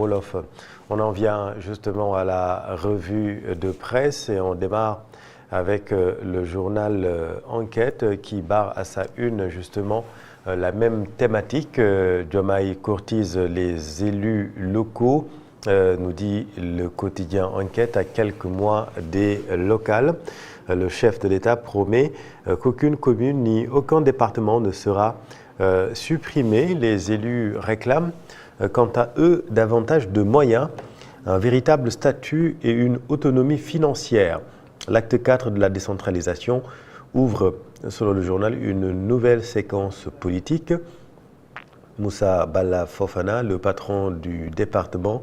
Wolof. On en vient justement à la revue de presse et on démarre avec le journal Enquête qui barre à sa une justement la même thématique. Diomaye courtise les élus locaux, nous dit le quotidien Enquête à quelques mois des locales. Le chef de l'État promet qu'aucune commune ni aucun département ne sera supprimé. Les élus réclament quant à eux davantage de moyens, un véritable statut et une autonomie financière. L'acte 4 de la décentralisation ouvre, selon le journal, une nouvelle séquence politique. Moussa Bala Fofana, le patron du département,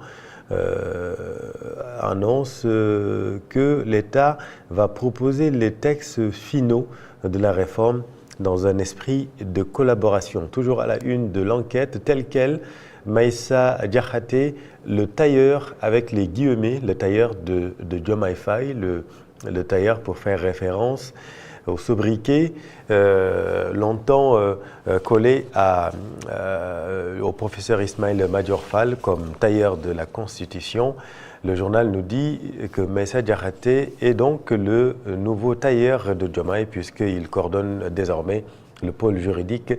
annonce que l'État va proposer les textes finaux de la réforme dans un esprit de collaboration. Toujours à la une de l'enquête, telle quelle, Maïssa Diakhaté, le tailleur avec les guillemets, le tailleur de Diomaye Faye, le tailleur pour faire référence au sobriquet longtemps collé au professeur Ismaël Madior Fall comme tailleur de la Constitution. Le journal nous dit que Maïssa Diakhaté est donc le nouveau tailleur de Diomaye puisqu'il coordonne désormais le pôle juridique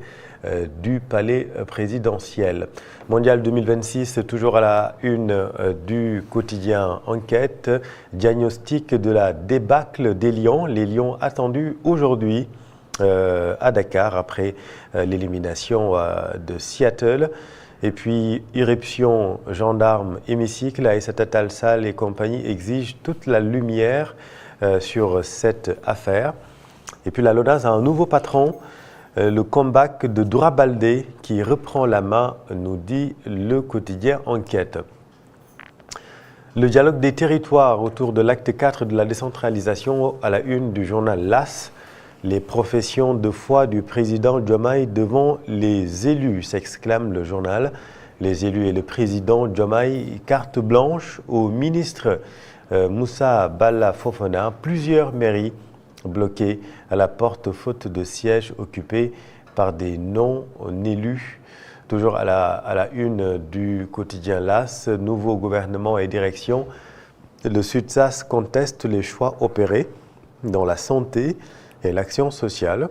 du palais présidentiel. Mondial 2026, toujours à la une du quotidien Enquête, diagnostic de la débâcle des Lions. Les Lions attendus aujourd'hui à Dakar après l'élimination de Seattle. Et puis, irruption, gendarmes, hémicycle, Aïssata Tall Sall et compagnie exigent toute la lumière sur cette affaire. Et puis, la LONASE a un nouveau patron, le comeback de Doura Baldé qui reprend la main, nous dit le quotidien Enquête. Le dialogue des territoires autour de l'acte 4 de la décentralisation à la une du journal LAS. Les professions de foi du président Diomaye devant les élus, s'exclame le journal. Les élus et le président Diomaye, carte blanche au ministre Moussa Bala Fofana. Plusieurs mairies bloquées à la porte faute de sièges occupés par des non-élus. Toujours à la une du quotidien LAS, nouveau gouvernement et direction. Le SUTSAS conteste les choix opérés dans la santé et l'action sociale.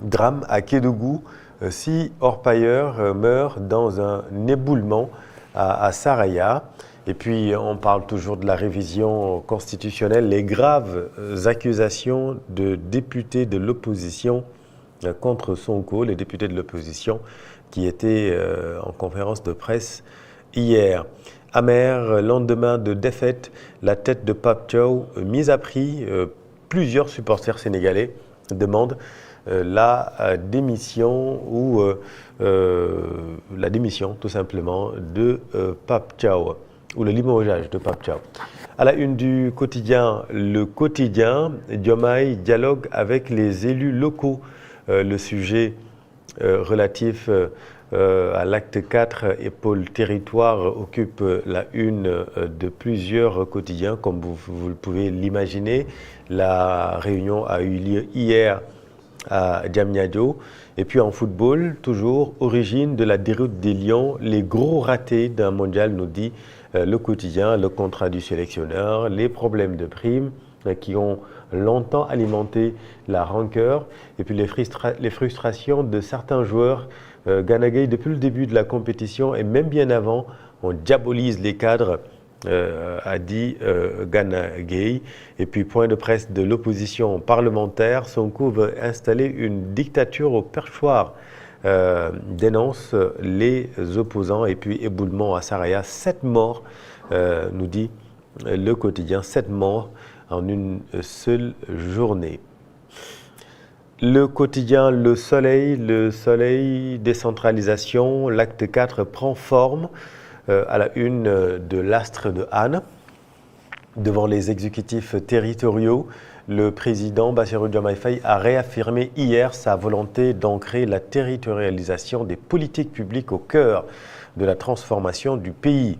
Drame à Kédougou, 6 orpailleurs meurent dans un éboulement à Saraya. Et puis on parle toujours de la révision constitutionnelle, les graves accusations de députés de l'opposition contre Sonko, les députés de l'opposition qui étaient en conférence de presse hier. Amer, lendemain de défaite, la tête de Pape Thiaw mise à prix. Plusieurs supporters sénégalais demandent la démission ou la démission tout simplement de Pape Thiaw ou le limogeage de Pape Thiaw. À la une du quotidien, le quotidien, Diomaye dialogue avec les élus locaux. Le sujet relatif à l'acte 4 et pôle territoire occupe la une de plusieurs quotidiens, comme vous le pouvez l'imaginer. La réunion a eu lieu hier à Diamniadio. Et puis en football, toujours, origine de la déroute des Lions, les gros ratés d'un mondial, nous dit le quotidien, le contrat du sélectionneur, les problèmes de primes qui ont longtemps alimenté la rancœur et puis les frustrations de certains joueurs. Gana Gueye, depuis le début de la compétition et même bien avant, on diabolise les cadres, a dit Gana Gueye. Et puis point de presse de l'opposition parlementaire, Sonko veut installer une dictature au perchoir. Dénonce les opposants et puis éboulement à Saraya, 7 morts, nous dit le quotidien, 7 morts en une seule journée. Le quotidien Le Soleil, décentralisation, l'acte 4 prend forme à la une de l'Astre de Anne. Devant les exécutifs territoriaux, le président Bassirou Diomaye Faye a réaffirmé hier sa volonté d'ancrer la territorialisation des politiques publiques au cœur de la transformation du pays.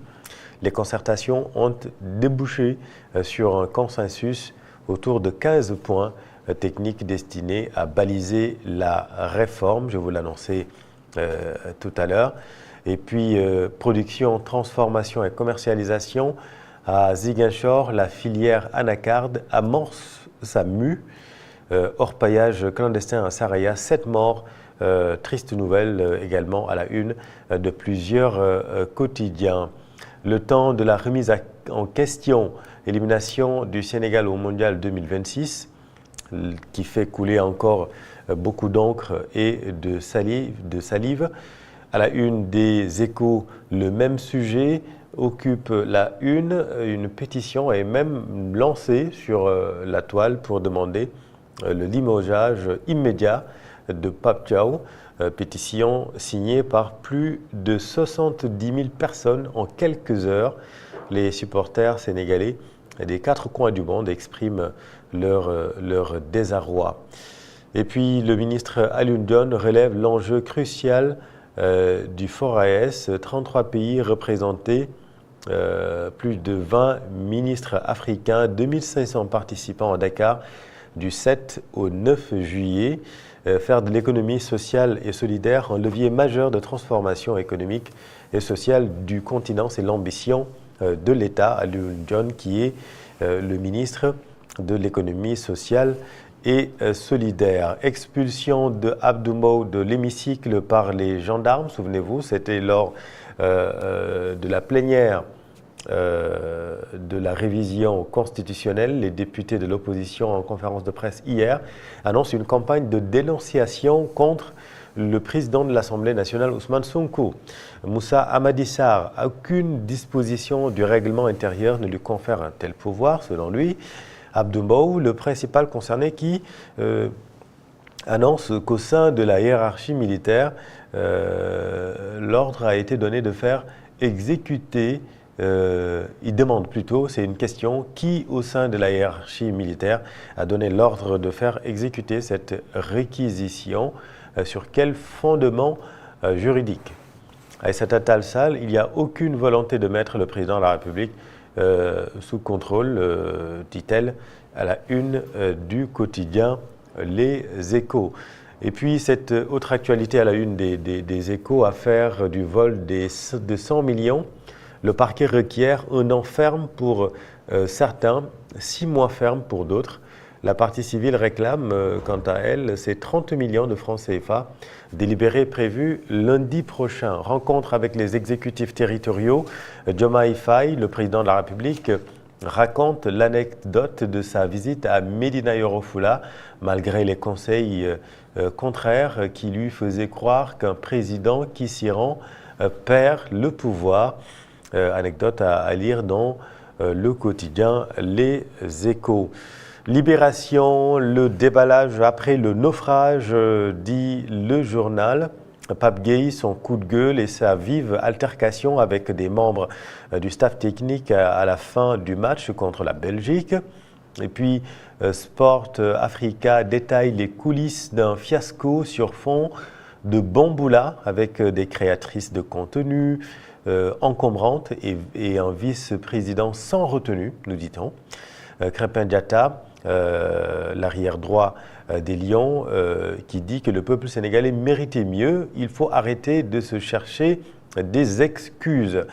Les concertations ont débouché sur un consensus autour de 15 points techniques destinés à baliser la réforme, je vous l'annonçais tout à l'heure. Et puis, production, transformation et commercialisation. À Ziguinchor, la filière anacarde amorce sa mue. Orpaillage clandestin à Saraya, 7 morts. Triste nouvelle également à la une de plusieurs quotidiens. Le temps de la remise en question, élimination du Sénégal au Mondial 2026, qui fait couler encore beaucoup d'encre et de salive. À la une des Échos, le même sujet occupe la une pétition est même lancée sur la toile pour demander le limogeage immédiat de Pape Thiaw, pétition signée par plus de 70 000 personnes en quelques heures. Les supporters sénégalais des 4 coins du monde expriment leur désarroi. Et puis le ministre Alioune Dione relève l'enjeu crucial du FORAES, 33 pays représentés, plus de 20 ministres africains, 2500 participants à Dakar du 7 au 9 juillet. Faire de l'économie sociale et solidaire un levier majeur de transformation économique et sociale du continent, c'est l'ambition de l'État, Alioune Dione, qui est le ministre de l'économie sociale et solidaire. Expulsion de Abdou Mbow de l'hémicycle par les gendarmes, souvenez-vous, c'était lors de la plénière de la révision constitutionnelle. Les députés de l'opposition en conférence de presse hier annoncent une campagne de dénonciation contre le président de l'Assemblée nationale, Ousmane Sonko. Moussa Amadi Sarr, aucune disposition du règlement intérieur ne lui confère un tel pouvoir, selon lui. Abdou Mbow, le principal concerné, qui annonce qu'au sein de la hiérarchie militaire, l'ordre a été donné de faire exécuter. Il demande plutôt, c'est une question, qui au sein de la hiérarchie militaire a donné l'ordre de faire exécuter cette réquisition, sur quel fondement juridique? Aïssata Tall Sall, il n'y a aucune volonté de mettre le président de la République sous contrôle, dit-elle à la une du quotidien Les Échos. Et puis cette autre actualité à la une des Échos, affaire du vol de 100 millions. Le parquet requiert 1 an ferme pour certains, 6 mois ferme pour d'autres. La partie civile réclame, quant à elle, ces 30 millions de francs CFA. Délibéré prévu lundi prochain. Rencontre avec les exécutifs territoriaux. Diomaye Faye, le président de la République, raconte l'anecdote de sa visite à Médina Yoro Fula, malgré les conseils contraires qui lui faisaient croire qu'un président qui s'y rend perd le pouvoir. Anecdote à lire dans le quotidien Les Échos. Libération, le déballage après le naufrage, dit le journal. Pape Gueye, son coup de gueule et sa vive altercation avec des membres du staff technique à la fin du match contre la Belgique. Et puis, Sport Africa détaille les coulisses d'un fiasco sur fond de bamboula avec des créatrices de contenu encombrantes et un vice-président sans retenue, nous dit-on. Crépin Diatta, l'arrière droit des Lions, qui dit que le peuple sénégalais méritait mieux. Il faut arrêter de se chercher des excuses.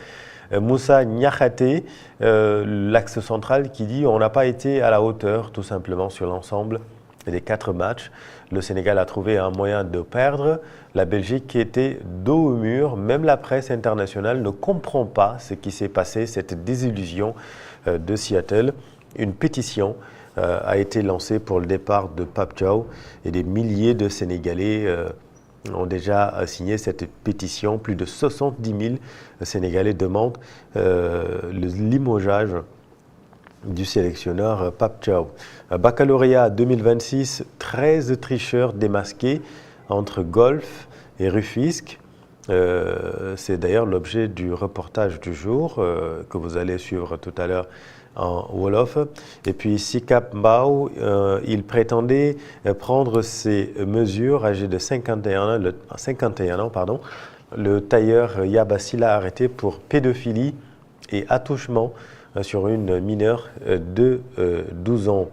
Moussa Niakhaté, l'axe central, qui dit on n'a pas été à la hauteur tout simplement sur l'ensemble des 4 matchs. Le Sénégal a trouvé un moyen de perdre. La Belgique était dos au mur. Même la presse internationale ne comprend pas ce qui s'est passé, cette désillusion de Seattle. Une pétition a été lancée pour le départ de Pape Thiaw et des milliers de Sénégalais ont déjà signé cette pétition. Plus de 70 000 Sénégalais demandent le limogeage du sélectionneur Pape Thiaw. Baccalauréat 2026, 13 tricheurs démasqués entre Golf et Rufisque. C'est d'ailleurs l'objet du reportage du jour que vous allez suivre tout à l'heure en Wolof. Et puis Sikap Mbao, il prétendait prendre ces mesures âgé de 51 ans. Le tailleur Yabasila arrêté pour pédophilie et attouchement sur une mineure de 12 ans.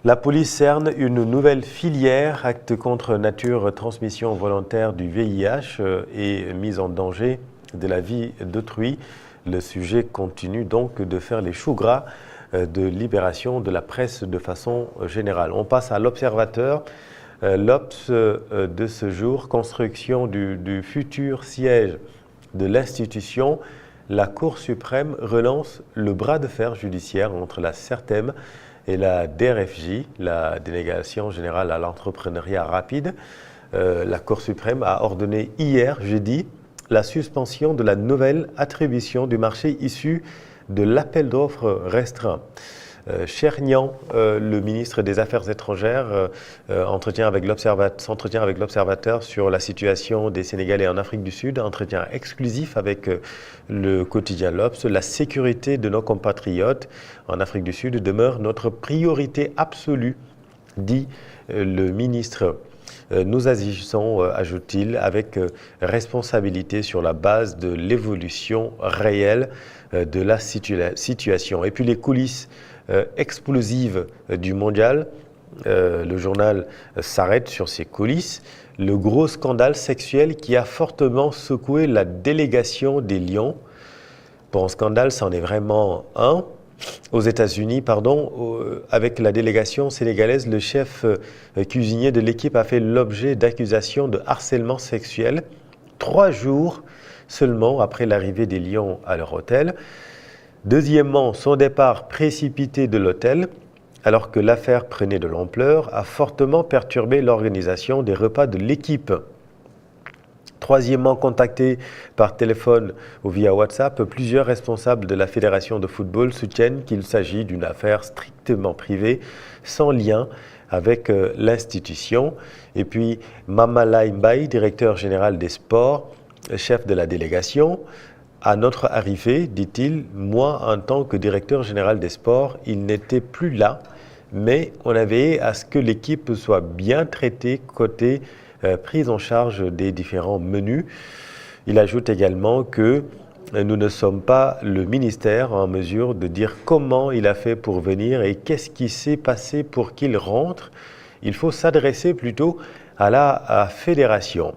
La police cerne une nouvelle filière, acte contre nature, transmission volontaire du VIH et mise en danger de la vie d'autrui. Le sujet continue donc de faire les choux gras de libération de la presse de façon générale. On passe à l'Observateur. L'Obs de ce jour, construction du futur siège de l'institution. La Cour suprême relance le bras de fer judiciaire entre la CERTEM et la DRFJ, la Délégation générale à l'entrepreneuriat rapide. La Cour suprême a ordonné hier, jeudi, la suspension de la nouvelle attribution du marché issu de l'appel d'offres restreint. Chernian, le ministre des Affaires étrangères, s'entretient avec l'Observateur sur la situation des Sénégalais en Afrique du Sud, entretien exclusif avec le quotidien L'Obs. La sécurité de nos compatriotes en Afrique du Sud demeure notre priorité absolue, dit le ministre. Nous agissons, ajoute-t-il, avec responsabilité sur la base de l'évolution réelle de la situation. Et puis les coulisses explosives du mondial, le journal s'arrête sur ces coulisses. Le gros scandale sexuel qui a fortement secoué la délégation des Lions. Pour un scandale, c'en est vraiment un. Aux États-Unis, avec la délégation sénégalaise, le chef cuisinier de l'équipe a fait l'objet d'accusations de harcèlement sexuel 3 jours seulement après l'arrivée des Lions à leur hôtel. Deuxièmement, son départ précipité de l'hôtel, alors que l'affaire prenait de l'ampleur, a fortement perturbé l'organisation des repas de l'équipe. Troisièmement, contactés par téléphone ou via WhatsApp, plusieurs responsables de la Fédération de football soutiennent qu'il s'agit d'une affaire strictement privée, sans lien avec l'institution. Et puis, Mamalai Mbaye, directeur général des sports, chef de la délégation, à notre arrivée, dit-il, moi, en tant que directeur général des sports, il n'était plus là, mais on a veillé à ce que l'équipe soit bien traitée côté prise en charge des différents menus. Il ajoute également que nous ne sommes pas le ministère en mesure de dire comment il a fait pour venir et qu'est-ce qui s'est passé pour qu'il rentre. Il faut s'adresser plutôt à la fédération.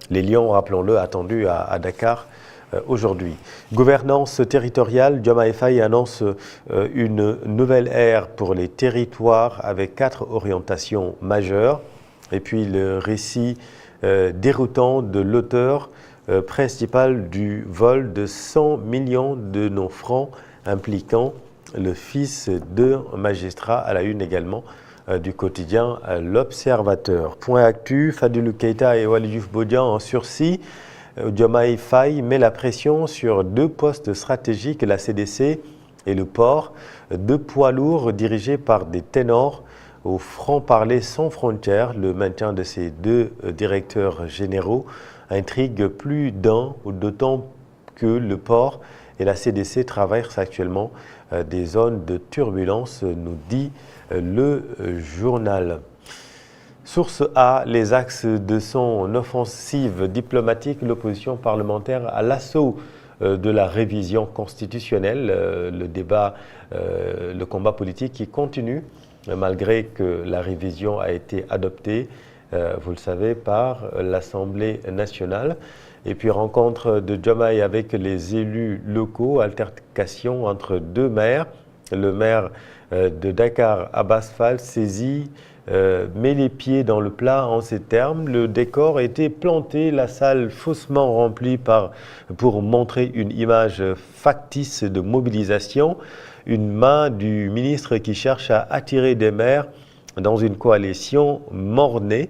Les Lions, rappelons-le, attendus à Dakar aujourd'hui. Gouvernance territoriale, Diomaye Faye annonce une nouvelle ère pour les territoires avec 4 orientations majeures. Et puis le récit déroutant de l'auteur principal du vol de 100 millions de nos francs impliquant le fils d'un magistrat, à la une également du quotidien L'Observateur. Point actu, Fadilou Keïta et Waly Diouf Bodian en sursis. Diomaye Faye met la pression sur 2 postes stratégiques, la CDC et le port. 2 poids lourds dirigés par des ténors au franc-parler sans frontières. Le maintien de ces 2 directeurs généraux intrigue plus d'un, d'autant que le port et la CDC traversent actuellement des zones de turbulence, nous dit le journal. Source A, les axes de son offensive diplomatique, l'opposition parlementaire à l'assaut de la révision constitutionnelle, le débat, le combat politique qui continue malgré que la révision a été adoptée, vous le savez, par l'Assemblée nationale. Et puis rencontre de Diomaye avec les élus locaux, altercation entre 2 maires. Le maire de Dakar, Abass Fall, saisi, met les pieds dans le plat en ces termes. Le décor a été planté, la salle faussement remplie pour montrer une image factice de mobilisation. Une main du ministre qui cherche à attirer des maires dans une coalition mornée,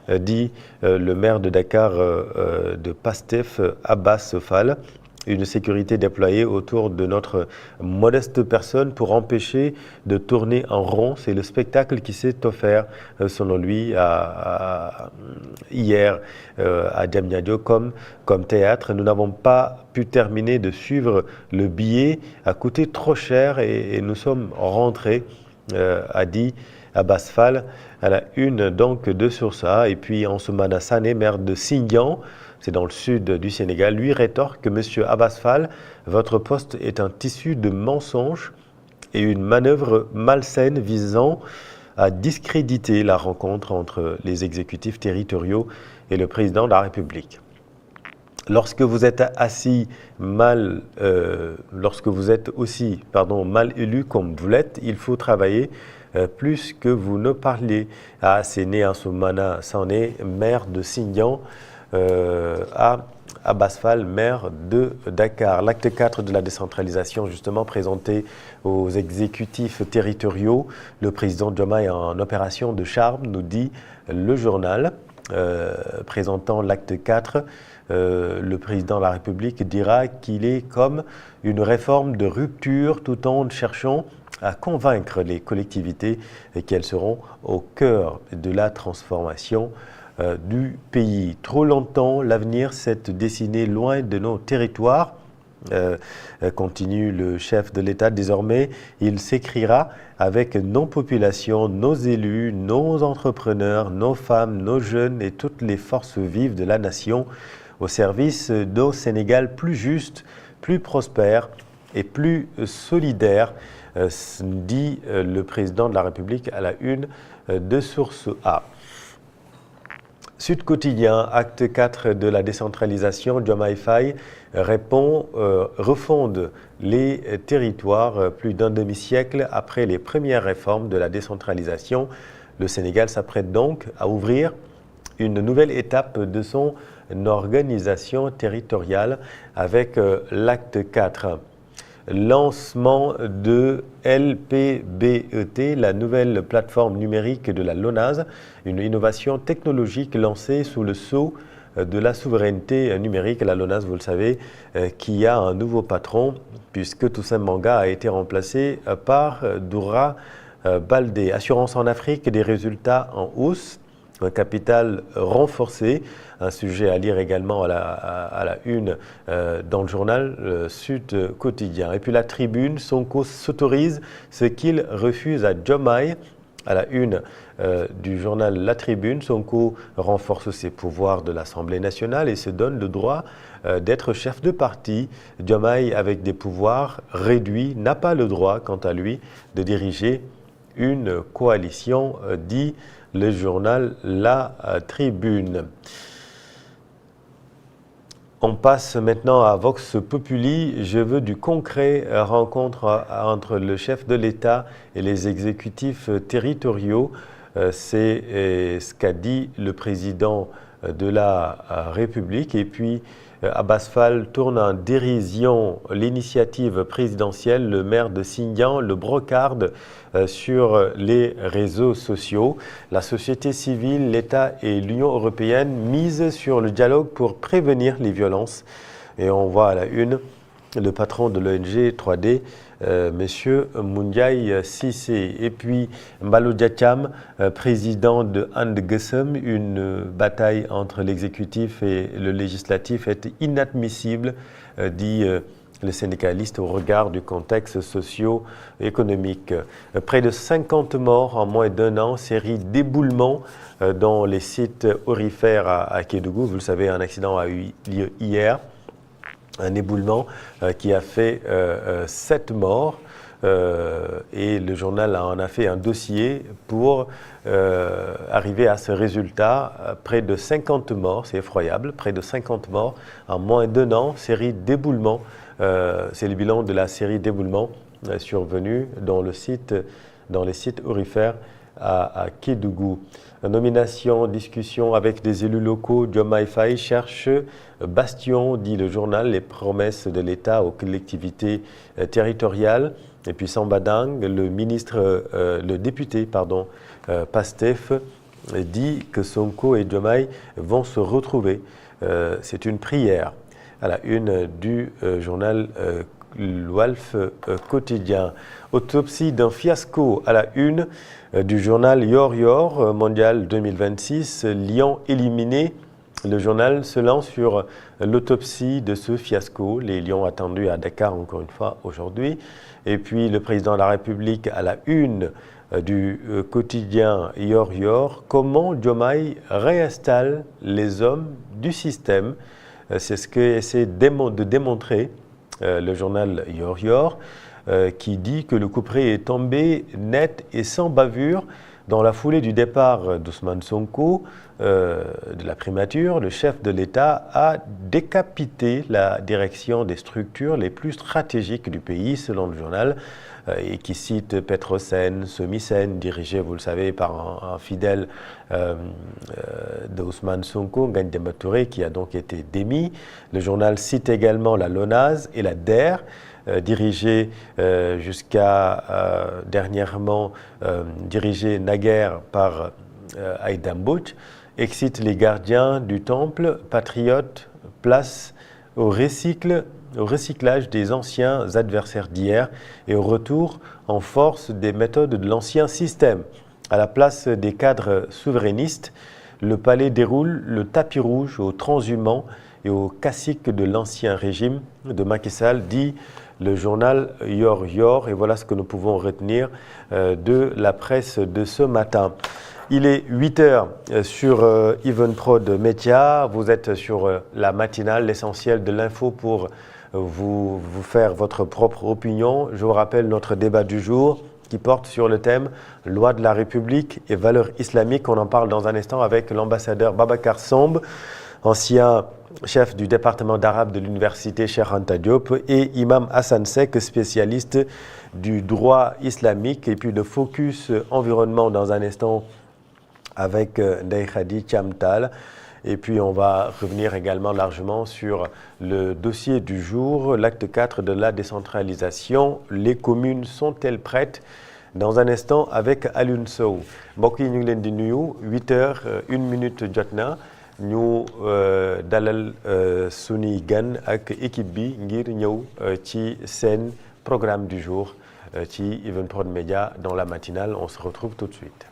dit le maire de Dakar de Pastef, Abass Fall. Une sécurité déployée autour de notre modeste personne pour empêcher de tourner en rond. C'est le spectacle qui s'est offert, selon lui, hier à Diamniadio comme théâtre. Nous n'avons pas pu terminer de suivre le billet, a coûté trop cher et nous sommes rentrés, a dit Abass Fall, à la une donc de Source A. Et puis Ansoumana Sané, maire de Sindian, c'est dans le sud du Sénégal, lui rétorque que M. Abass Fall, votre poste est un tissu de mensonges et une manœuvre malsaine visant a discrédité la rencontre entre les exécutifs territoriaux et le président de la République. Lorsque vous êtes mal élu comme vous l'êtes, il faut travailler plus que vous ne parlez. Ah, c'est né à Soumana Sané, maire de Sindian, à Abbas Fall, maire de Dakar. L'acte 4 de la décentralisation, justement présenté aux exécutifs territoriaux. Le président Diomaye en opération de charme, nous dit le journal. Présentant l'acte 4, le président de la République dira qu'il est comme une réforme de rupture tout en cherchant à convaincre les collectivités qu'elles seront au cœur de la transformation du pays. Trop longtemps, l'avenir s'est dessiné loin de nos territoires. Continue le chef de l'État. Désormais, il s'écrira avec nos populations, nos élus, nos entrepreneurs, nos femmes, nos jeunes et toutes les forces vives de la nation au service d'un Sénégal plus juste, plus prospère et plus solidaire, dit le président de la République à la une de Source A. Sud Quotidien, acte 4 de la décentralisation, Diomaye Faye refonde les territoires plus d'un demi-siècle après les premières réformes de la décentralisation. Le Sénégal s'apprête donc à ouvrir une nouvelle étape de son organisation territoriale avec l'acte 4. Lancement de LPBET, la nouvelle plateforme numérique de la LONASE, une innovation technologique lancée sous le sceau de la souveraineté numérique. La LONASE, vous le savez, qui a un nouveau patron, puisque Toussaint Manga a été remplacé par Doura Baldé. Assurance en Afrique, des résultats en hausse. Un capital renforcé, un sujet à lire également à la une dans le journal Sud Quotidien. Et puis la Tribune, Sonko s'autorise ce qu'il refuse à Diomaye. À la une du journal La Tribune, Sonko renforce ses pouvoirs de l'Assemblée nationale et se donne le droit d'être chef de parti. Diomaye, avec des pouvoirs réduits, n'a pas le droit, quant à lui, de diriger une coalition, dit le journal La Tribune. On passe maintenant à Vox Populi. Je veux du concret. Rencontre entre le chef de l'État et les exécutifs territoriaux. C'est ce qu'a dit le président de la République. Et puis, Abbas Fall tourne en dérision l'initiative présidentielle. Le maire de Sindian le brocarde sur les réseaux sociaux. La société civile, l'État et l'Union européenne misent sur le dialogue pour prévenir les violences. Et on voit à la une le patron de l'ONG 3D, M. Moundiaye Cissé. Et puis Mballo Dia Thiam, président de And Gueusseum, une bataille entre l'exécutif et le législatif est inadmissible, dit le syndicaliste au regard du contexte socio-économique. Près de 50 morts en moins d'un an, série d'éboulements dans les sites aurifères à Kédougou. Vous le savez, un accident a eu lieu hier. Un éboulement qui a fait 7 morts et le journal en a fait un dossier pour arriver à ce résultat. Près de 50 morts, c'est effroyable, près de 50 morts en moins d'un an, série d'éboulements. C'est le bilan de la série d'éboulements survenus dans les sites aurifères à Kédougou. Nomination, discussion avec des élus locaux, Diomaye Faye cherche bastion, dit le journal, les promesses de l'État aux collectivités territoriales. Et puis Samba Dang, le député Pastef, dit que Sonko et Diomaye vont se retrouver. C'est une prière à la une du journal Walf Quotidien. Autopsie d'un fiasco à la une du journal Yor Yor, mondial 2026, Lyon éliminé. Le journal se lance sur l'autopsie de ce fiasco. Les Lions attendus à Dakar encore une fois aujourd'hui. Et puis le président de la République à la une du quotidien Yor Yor. Comment Diomaye réinstalle les hommes du système? C'est ce qu'essaie de démontrer le journal Yor Yor, qui dit que le couperet est tombé net et sans bavure. Dans la foulée du départ d'Ousmane Sonko de la primature, le chef de l'État a décapité la direction des structures les plus stratégiques du pays, selon le journal, et qui cite Petrosen, Somisen, dirigé, vous le savez, par un fidèle d'Ousmane Sonko, Ngagne Demba Touré, qui a donc été démis. Le journal cite également la LONASE et la DER, dirigé jusqu'à dernièrement, dirigé naguère par Aïda Mbouch, excite les gardiens du temple, patriotes, place au recyclage des anciens adversaires d'hier et au retour en force des méthodes de l'ancien système. À la place des cadres souverainistes, le palais déroule le tapis rouge aux transhumants et aux caciques de l'ancien régime de Macky Sall, dit le journal Yor Yor. Et voilà ce que nous pouvons retenir de la presse de ce matin. Il est 8h sur Evenprod Média. Vous êtes sur la matinale, l'essentiel de l'info pour vous faire votre propre opinion. Je vous rappelle notre débat du jour qui porte sur le thème « Loi de la République et valeurs islamiques ». On en parle dans un instant avec l'ambassadeur Babacar Samb, ancien chef du département d'arabe de l'université Cheikh Anta Diop, et Imam Hassan Seck, spécialiste du droit islamique. Et puis le focus environnement dans un instant avec Ndeye Khady Thiam Tall. Et puis on va revenir également largement sur le dossier du jour, l'acte 4 de la décentralisation. Les communes sont-elles prêtes? Dans un instant avec Alioune Sow. Mbokk yi ñu ngi leen di nuyu 8h01 jot na ñu dalal sunuy gan ak équipe bi ngir ñëw ci seen programme du jour ci Evenprod Média dans la matinale. On se retrouve tout de suite.